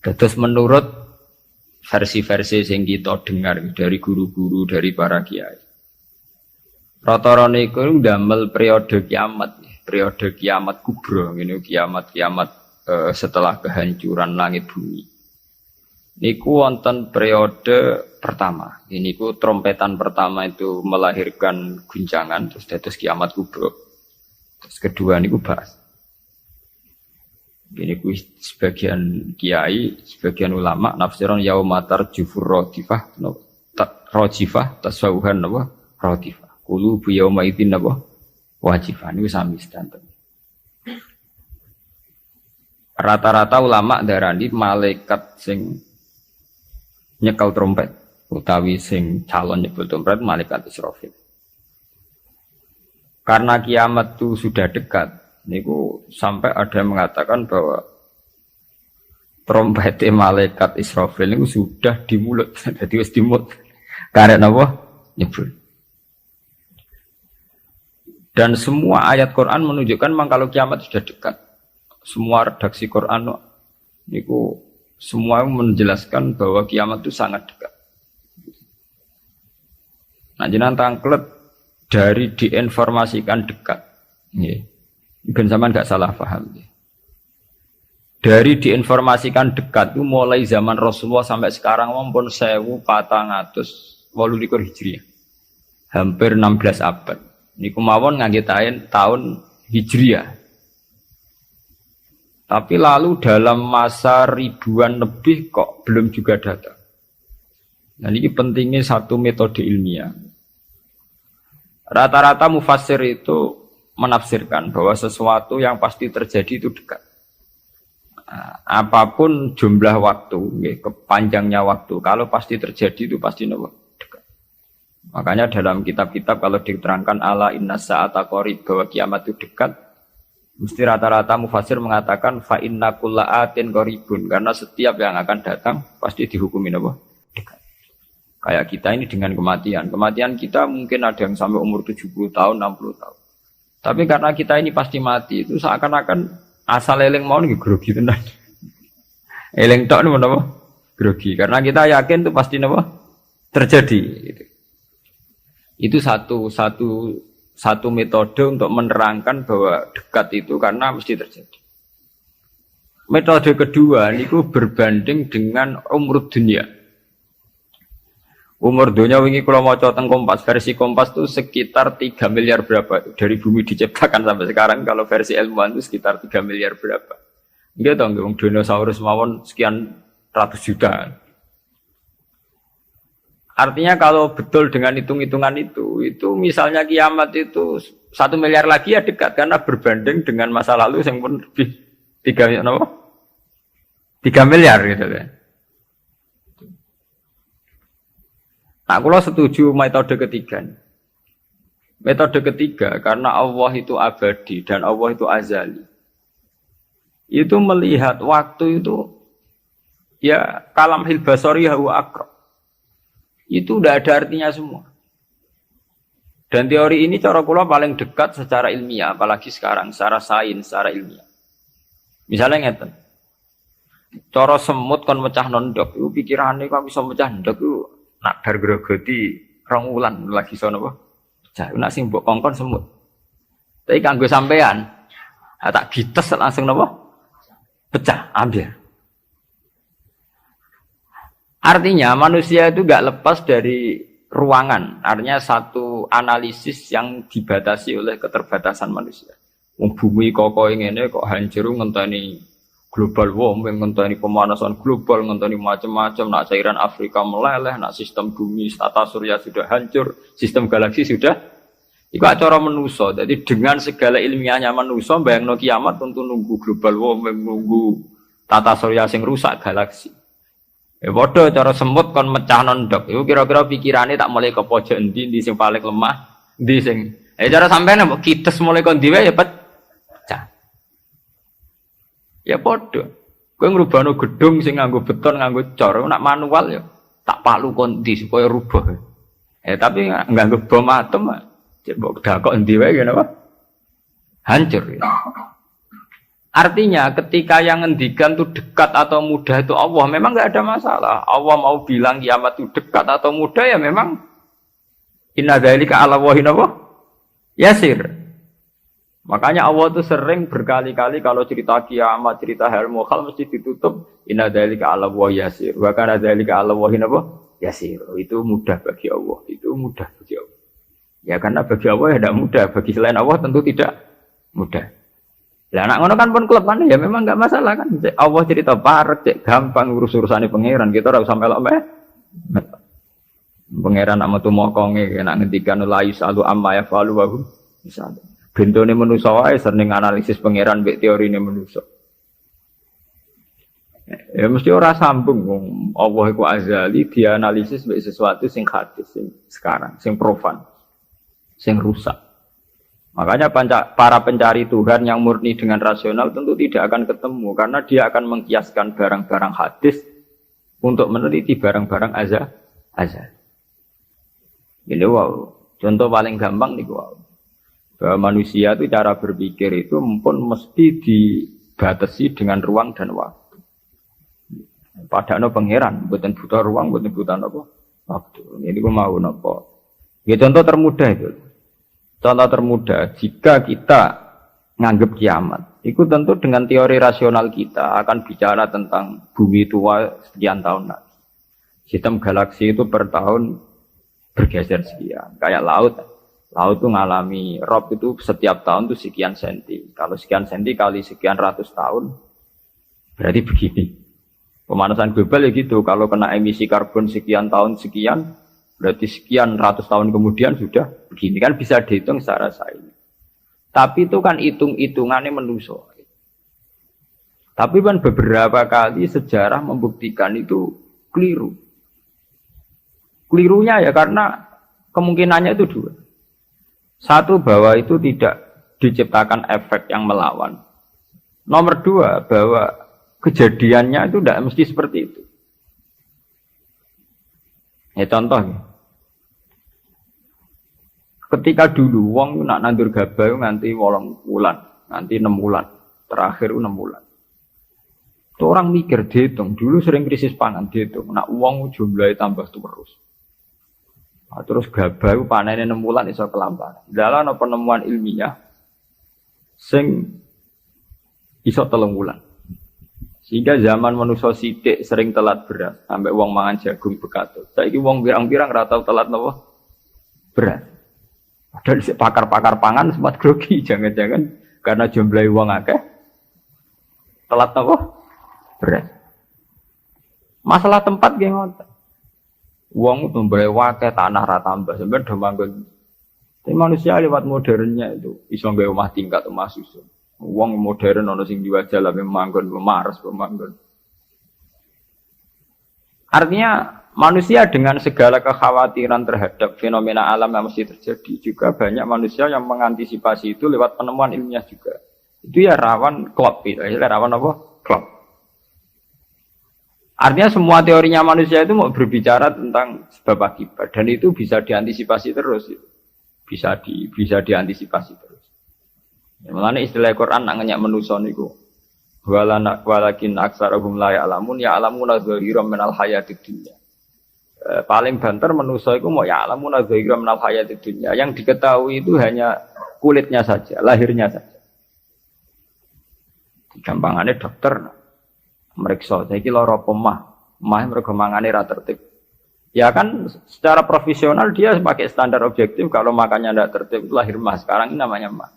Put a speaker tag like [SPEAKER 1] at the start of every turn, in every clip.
[SPEAKER 1] Terus menurut versi-versi yang kita dengar dari guru-guru, dari para kiai, rata-rata niku ndamel periode kiamat kubra, ini kiamat setelah kehancuran langit bumi. Niku wonten periode pertama. Ini ku trompetan pertama itu melahirkan guncangan, terus dados kiamat kubra. Terus kedua niku bahas. Ini ku sebagian kiai, sebagian ulama nafsiron yaumatar jufur rodifah, rojifah tasawuhan apa rodifah. Kulu bu yauma idzin apa wajifah. Niku sami sedanten. Rata-rata ulama darani malaikat sing nyekel trompet utawi sing calon nyebut trompet malaikat Israfil. Karena kiamat itu sudah dekat, niku sampai ada yang mengatakan bahwa trompet malaikat Israfil niku sudah di mulut, jadi wis di mulut. Karena apa? Nyebut. Dan semua ayat Quran menunjukkan memang kalau kiamat sudah dekat. Semua redaksi Quran niku semua menjelaskan bahwa kiamat itu sangat dekat. Nah, jenengan tangklet dari diinformasikan dekat. Nggih. Ben sampean enggak salah paham nggih. Dari diinformasikan dekat itu mulai zaman Rasulullah sampai sekarang maupun 1428 Hijriah. Hampir 16 abad. Niku mawon ngangge tahun Hijriah. Tapi lalu dalam masa ribuan lebih kok belum juga datang. Nah ini pentingnya satu metode ilmiah. Rata-rata mufassir itu menafsirkan bahwa sesuatu yang pasti terjadi itu dekat. Nah, apapun jumlah waktu, kepanjangnya waktu, kalau pasti terjadi itu pasti dekat. Makanya dalam kitab-kitab kalau diterangkan ala inna sa'ata qarib bahwa kiamat itu dekat, mesti rata-rata mufassir mengatakan fa inna kulla atin qaribun, karena setiap yang akan datang pasti dihukumi apa? Dekat. Kayak kita ini dengan kematian. Kematian kita mungkin ada yang sampai umur 70 tahun, 60 tahun. Tapi karena kita ini pasti mati, itu seakan-akan asal eling mau nggih grogi tenan. Eling tok niku napa? Grogi. Karena kita yakin itu pasti napa? Terjadi gitu. Itu satu metode untuk menerangkan bahwa dekat itu karena mesti terjadi. Metode kedua niku berbanding dengan umur dunia. Umur dunia wingi kula maca teng Kompas, versi Kompas itu sekitar 3 miliar berapa dari bumi diciptakan sampai sekarang, kalau versi ilmuwan itu sekitar 3 miliar berapa. Nggih to nggih dinosaurus mawon sekian ratus juta. Artinya kalau betul dengan hitung-hitungan itu misalnya kiamat itu 1 miliar lagi ya dekat, karena berbanding dengan masa lalu yang pun lebih 3 miliar gitu kan. Nah, kalau setuju metode ketiga. Metode ketiga karena Allah itu abadi dan Allah itu azali. Itu melihat waktu itu ya kalamhil basari huwa aqrab. Itu udah ada artinya semua. Dan teori ini cara kula paling dekat secara ilmiah, apalagi sekarang secara sains, secara ilmiah. Misalnya ngeten. Cara semut kon mecah ndok, iku pikirane kok bisa mecah ndok iku nak bar grogoti 2 wulan lagi sono apa? Pecah. Nak sing mbok kongkon semut. Tapi kanggo sampean, tak gites langsung napa? Pecah, ambil. Artinya manusia itu enggak lepas dari ruangan. Artinya satu analisis yang dibatasi oleh keterbatasan manusia. Wong bumi kok ngene kok hancur ngenteni global warming, ngenteni pemanasan global, ngenteni macam-macam, nak cairan Afrika meleleh, nak sistem bumi tata surya sudah hancur, sistem galaksi sudah. Iku acara manusa. Jadi dengan segala ilmiahnya manusa bayangno kiamat tentu nunggu global warming, nunggu tata surya sing rusak galaksi. Padha cara semut kon mecah ndok. Iku kira-kira pikirane tak mulai ke pojok endi sing paling lemah, endi sing. Cara sampean mbok kites mulai kon diwe ya pecah. Ya padha. Kowe ngrubahno gedung sing nganggo beton, nganggo cor, nak manual ya tak palu kon ndi supaya rubah. Tapi nganggo bom atom, cek mbok dakok endi wae ya napa? Hancur ya. Artinya ketika yang ngendikan itu dekat atau mudah itu Allah, memang nggak ada masalah. Allah mau bilang kiamat itu dekat atau mudah ya memang inna dzalika 'ala Allahi yasir. Makanya Allah itu sering berkali-kali kalau cerita kiamat, cerita hal mukhal mesti ditutup inna dzalika 'ala Allahi yasir. Wa kana dzalika 'ala Allahi yasir. Itu mudah bagi Allah, itu mudah bagi Allah. Ya karena bagi Allah ya tidak mudah, bagi selain Allah tentu tidak mudah. Lah anak ngono kan pun kelepan ya memang enggak masalah kan. Allah cerita parek cek gampang urus-urusane pangeran, kita ora usah melok meh. Pangeran nak metu mokonge nek ngendikan la yusalu amma yafalu wa hum misal. Bentone manusa wae sering analisis pangeran mbek teorine manusa. Ya mesti ora sambung wong Allah iku azali dianalisis mbek sesuatu sing hadis sing sekarang, sing profan, sing rusak. Makanya para pencari Tuhan yang murni dengan rasional tentu tidak akan ketemu karena dia akan mengkiaskan barang-barang hadis untuk meneliti barang-barang azal. Jadi wow, contoh paling gampang nih wow. Bahwa manusia itu cara berpikir itu pun mesti dibatasi dengan ruang dan waktu. Padahal pangeran, bukan butuh ruang, bukan butuh apa waktu. Ini gue mau nopo. Ya contoh termudah itu. Contoh termudah, jika kita nganggap kiamat, itu tentu dengan teori rasional kita akan bicara tentang bumi tua sekian tahun lagi. Sistem galaksi itu per tahun bergeser sekian. Kayak laut itu ngalami rob itu setiap tahun itu sekian senti. Kalau sekian senti kali sekian ratus tahun, berarti begini. Pemanasan global ya gitu, kalau kena emisi karbon sekian tahun sekian, berarti sekian ratus tahun kemudian sudah begini kan bisa dihitung secara sains. Tapi itu kan hitung-hitungannya manusia. Tapi kan beberapa kali sejarah membuktikan itu keliru. Kelirunya ya karena kemungkinannya itu dua. Satu bahwa itu tidak diciptakan efek yang melawan. Nomor dua bahwa kejadiannya itu tidak mesti seperti itu. Ya contoh. Ketika dulu wong nak nandur gabah nganti 8 bulan, nanti 6 bulan, terakhir 6 bulan. Itu orang mikir dihitung, dulu sering krisis pangan dihitung, nak wong jumlahnya tambah terus. Nah, terus gabah panennya 6 bulan iso kelamparan. Dalam penemuan ilmiah sing iso 3 bulan. Sehingga zaman manusia sithik sering telat beras, sampai wong mangan jagung bekatut. Saiki wong pirang-pirang ora tau telat napa? Beras. Padahal pakar-pakar pangan sempat grogi, jangan-jangan karena jumlah uang akeh telat apa? Beras. Masalah tempat nggih ngoten. Wong jumlah akeh tanah ra tambah sampeyan do manggon. Tapi manusia lewat modernnya itu iso nggawe omah tingkat omah susun. Wong modern ana sing diwajah lah manggon memaras pemanggon. Artinya manusia dengan segala kekhawatiran terhadap fenomena alam yang mesti terjadi juga banyak manusia yang mengantisipasi itu lewat penemuan ilmiah juga. Itu ya rawan klop itu, rawan apa? Klop. Artinya semua teorinya manusia itu mau berbicara tentang sebab akibat dan itu bisa diantisipasi terus. Bisa diantisipasi terus. Ya, makanya istilah Quran nak ngenyak manusia niku. Walakin aksarahum la ya'lamun ya'lamuna dhahiran minal hayatid dunya. Paling banter manusia itu mau ya'lamuna dhahiran minal hayatid dunya. Yang diketahui itu hanya kulitnya saja, lahirnya saja. Gampangannya dokter meriksa, saiki lara pemah mergo mangane ra tertib. Ya kan secara profesional dia pakai standar objektif kalau makannya tidak tertib itu lahir mah. Sekarang ini namanya mah.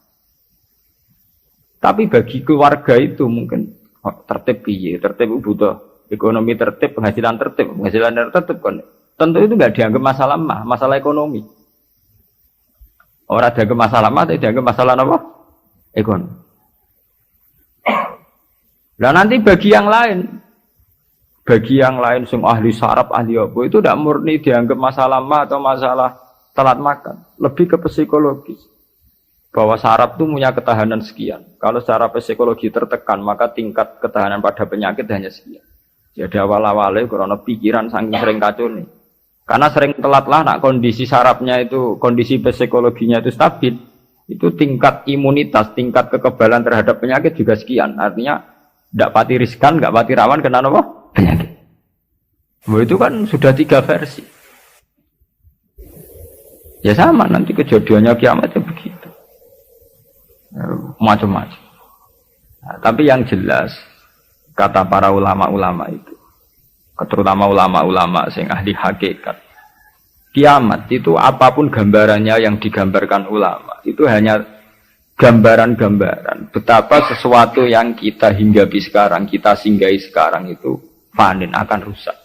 [SPEAKER 1] Tapi bagi keluarga itu mungkin tertib piye? Tertib butuh ekonomi tertib, penghasilan tertib kan. Tentu itu enggak dianggap masalah mah, masalah ekonomi. Orang dianggap masalah mah, tapi dianggap masalah apa? Ekonomi. Nah nanti bagi yang lain sing ahli saraf, ahli apa itu tidak murni dianggap masalah mah atau masalah telat makan, lebih ke psikologis. Bahwa saraf itu punya ketahanan sekian. Kalau secara psikologi tertekan, maka tingkat ketahanan pada penyakit hanya sekian. Jadi awal-awalnya karena pikiran saking sering kacau nih. Karena sering telat lah, nak kondisi sarafnya itu, kondisi psikologinya itu stabil, Itu tingkat imunitas, tingkat kekebalan terhadap penyakit juga sekian. Artinya tidak pati riskan, nggak pati rawan kena apa? Penyakit. Itu kan sudah 3 versi. Ya sama nanti kejadiannya kiamat ya begitu. Macam-macam. Nah, tapi yang jelas kata para ulama-ulama itu, terutama ulama-ulama sing ahli hakikat, kiamat itu apapun gambarannya yang digambarkan ulama itu hanya gambaran-gambaran betapa sesuatu yang kita hinggapi sekarang, kita singgahi sekarang itu fanin, akan rusak.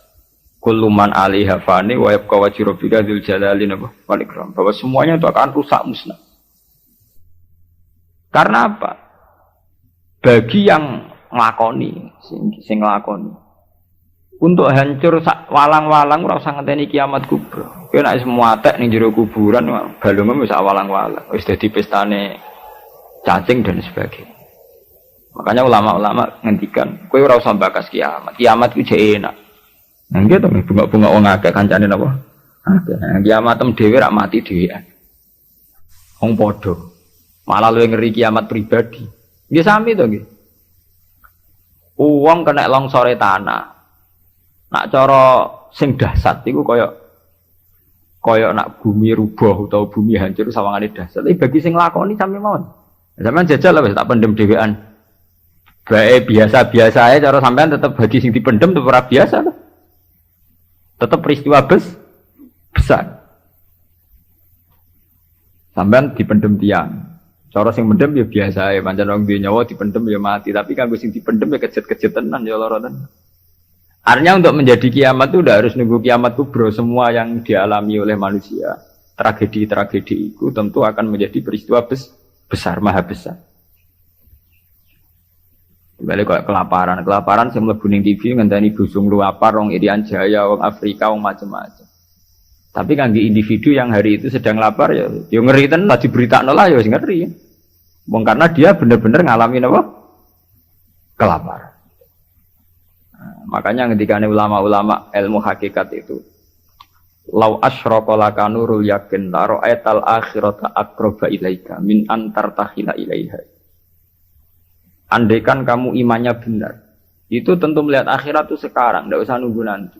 [SPEAKER 1] Kullu man 'alaiha fani wa yabqa wajhu rabbika dzul jalali wal ikram. Bahwa semuanya itu akan rusak musnah. Karena apa? Bagi yang nglakoni, sing nglakoni. Untuk hancur walang-walang ora usah ngenteni kiamat kubra. Kowe nek semua atek ning jero kuburan balungmu wis walang-walang, wis dadi pestane cacing dan sebagainya. Makanya ulama-ulama ngendikan, kowe ora usah bakas kiamat. Kiamat ku jek enak. Nggih to bunga-bunga wong akeh kancane napa? Akeh. Kiamat tem dhewe rak mati dhewean. Wong padha. Malah luwih ngeri kiamat pribadi. Nggih sami to nggih. Wong kena longsore tanah. Nak cara sing dahsyat iku kaya nak bumi rubuh utawa bumi hancur sawangane dahsyat. Tapi bagi sing lakoni sami mawon. Sampeyan jajal wis tak pendem dhewean. Bae biasa-biasa ae cara sampean tetep bagi sing dipendem tetep ora biasa to. Tetep peristiwa besar. Sampean dipendem tiang. Cara sing mendem ya biasa ae, pancen wong duwe nyawa dipendem ya mati, tapi kanggo sing dipendem ya kejet-kejet tenan ya lara tenan. Artinya untuk menjadi kiamat itu udah harus nunggu kiamat kubro. Semua yang dialami oleh manusia, tragedi-tragedi itu tentu akan menjadi peristiwa besar, maha besar. Balik kayak kelaparan yang mlebu ning TV ngenteni busung luapar, wong Irian Jaya, wong Afrika, wong macam-macam. Tapi kanggo individu yang hari itu sedang lapar ya ngeri tenan lah diberitakno lah ya ngeri. Wong karena dia benar-benar ngalamin apa? Kelaparan. Makanya ketika ulama-ulama ilmu hakikat itu lau asyraqa laka nurul yakin la ra'aital akhirata aqraba ilaika min antar tahila ilaiha. Andaikan kamu imannya benar, itu tentu melihat akhirat itu sekarang, tidak usah nunggu nanti.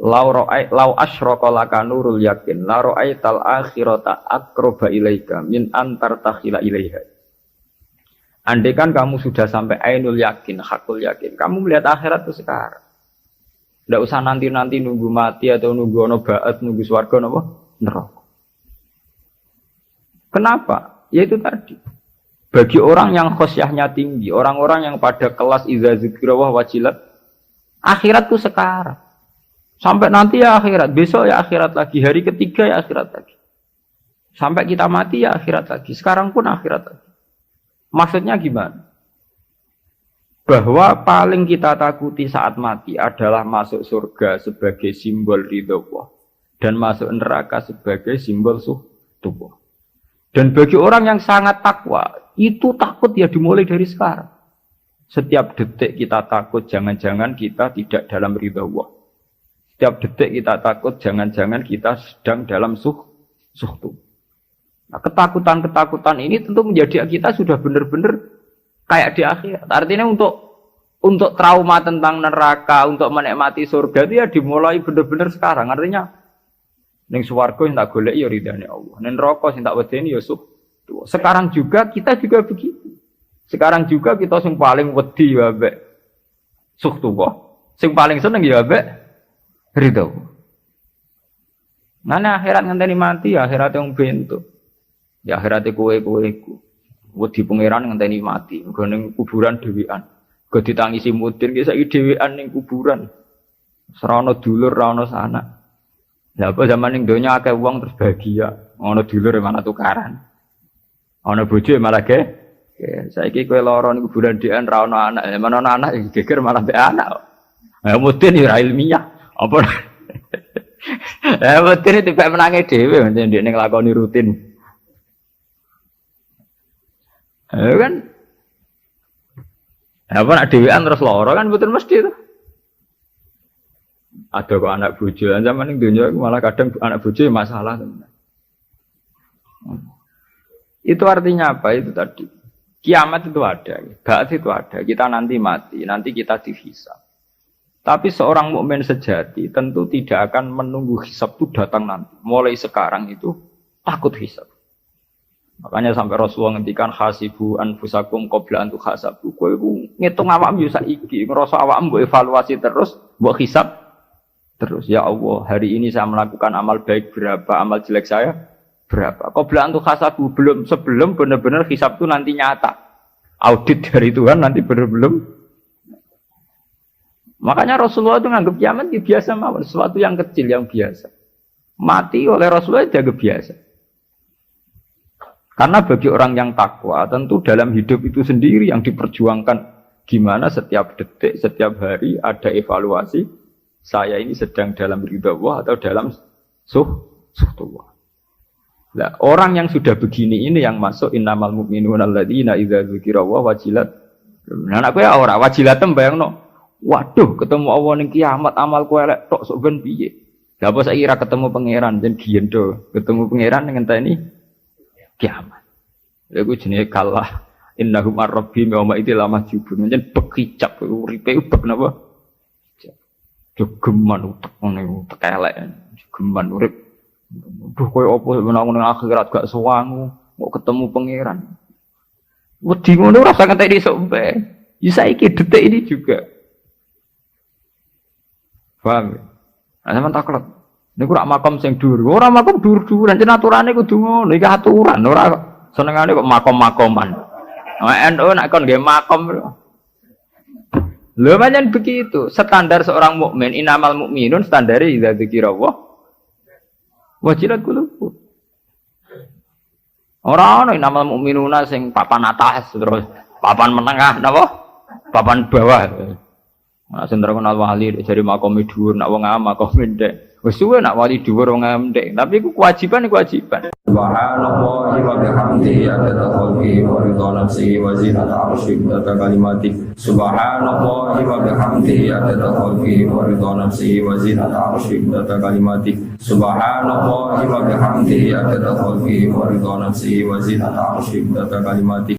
[SPEAKER 1] Lau asyraqa laka nurul yakin la ra'aital akhirata aqraba ilaika min antar tahila ilaiha. Andaikan kamu sudah sampai ainul yakin, hakul yakin, kamu melihat akhirat itu sekarang. Tidak usah nanti-nanti nunggu mati atau nunggu ono ba'at, nunggu swarga napa? Neraka. Kenapa? Ya itu tadi. Bagi orang yang khosyahnya tinggi, orang-orang yang pada kelas iza zikrawah wajilat, akhirat itu sekarang. Sampai nanti ya akhirat, besok ya akhirat lagi, hari ketiga ya akhirat lagi. Sampai kita mati ya akhirat lagi, sekarang pun akhirat lagi. Maksudnya gimana? Bahwa paling kita takuti saat mati adalah masuk surga sebagai simbol ridho Allah dan masuk neraka sebagai simbol suhtuh. Dan bagi orang yang sangat takwa, itu takut ya dimulai dari sekarang. Setiap detik kita takut jangan-jangan kita tidak dalam ridho Allah. Setiap detik kita takut jangan-jangan kita sedang dalam suhtuh. Nah, ketakutan-ketakutan ini tentu menjadi kita sudah benar-benar kayak di akhirat. Artinya untuk trauma tentang neraka, untuk menikmati surga itu ya dimulai benar-benar sekarang. Artinya ning swarga sing tak golek ya ridane Allah. Ning neraka sing tak wedeni ya suhtuh. Sekarang juga kita juga begitu. Sekarang juga kita sing paling wedi ya mbek suhtuh. Sing paling seneng ya mbek ridho. Nah, akhirat ngenteni mati ya akhirat yang bentuk. Ya akhirate kowe-kowe iku wedi pangeran ngenteni mati, nggo ning kuburan dhewean. Go ditangisi mudin ki saiki dhewean ning kuburan. Serana dulur ra ono sanak. Lah apa zaman ning donya akeh wong terus bahagia, ono dulur malah tukaran. Ono bojo malah ge. Saiki kowe lara ning kuburan dhewean ra ono anak, mana ono anak geger malah mbek anak. Ya mudin ya ilmiah. Apa? Mudin tiba menangi dhewe ndek ning lakoni rutin. Kan apa nak dhewean terus lara kan betul mesti itu. Ada kok anak bojo zaman ning donya malah kadang anak bojo masalah tenan. Itu artinya apa? Itu tadi. Kiamat itu ada, ba'ats itu ada. Kita nanti mati, nanti kita dihisab. Tapi seorang mukmin sejati tentu tidak akan menunggu hisab itu datang nanti. Mulai sekarang itu takut hisab. Makanya sampai Rasulullah ngendikan hasibu anfusakum qabla an tuhasabu. Kowe iku ngitung awakmu yo saiki, ngrasa awakmu mbok evaluasi terus, mbok hisab terus. Ya Allah, hari ini saya melakukan amal baik berapa, amal jelek saya berapa. Qabla an tuhasabu, sebelum benar-benar hisab itu nanti nyata. Audit dari Tuhan nanti belum. Makanya Rasulullah itu nganggap kiamat itu biasa mawon, sesuatu yang kecil yang biasa. Mati oleh Rasulullah dianggap biasa. Karena bagi orang yang takwa, tentu dalam hidup itu sendiri yang diperjuangkan gimana setiap detik, setiap hari ada evaluasi. Saya ini sedang dalam ridha Allah atau dalam suhtullah. Nah, orang yang sudah begini ini yang masuk innamal mu'minuna alladzina idza dzukirallahu wajilat. Nah, aku ya ora wajilatem bayangno. Waduh, ketemu Allah ning kiamat amalku elek tok sok ben piye. Lah apa saiki ra ketemu pangeran jen giendo, ketemu pangeran ngenteni kiamat. Lha iku jenenge kalah innahum ar-rabbihim yawma idzil mahjubun. Jen bekicap uripe ubek napa? Jogeman utek ngene utek elek. Jogeman urip. Duh koyo apa menang nang akhirat gak suwangu, kok ketemu pangeran. Wedi ngono ora usah ngenteni sok mpe. Ya saiki detik ini juga. Paham? Nah, sampean taklet. Niku rak makom sing dhuwur. Ora makom dhuwur-dhuwuran, jan aturane kudu ngono. Iki aturan, ora senengane kok makom-makoman. NU nek kon nggih makom. Lho pancen begitu. Standar seorang mukmin, innamal mukminun standare idza dzikirallah wajilat qulubuhum. Ora ana innamal mukminuna sing papan atas terus papan menengah napa? Papan bawah. Nah, sendiri kenal wali dari makom dhuwur, nak wong am makom ndek. Wis suwe nak wali dhuwur wong am ndek. Tapi iku kewajiban. Subhanallah wa bihamdihi adada khalqi wa ridha nafsi wa zinata arsyi wa kalimati. Subhanallah wa bihamdihi adada khalqi wa ridha nafsi wa zinata arsyi wa kalimati. Subhanallah wa bihamdihi adada khalqi wa ridha nafsi wa zinata arsyi wa kalimati.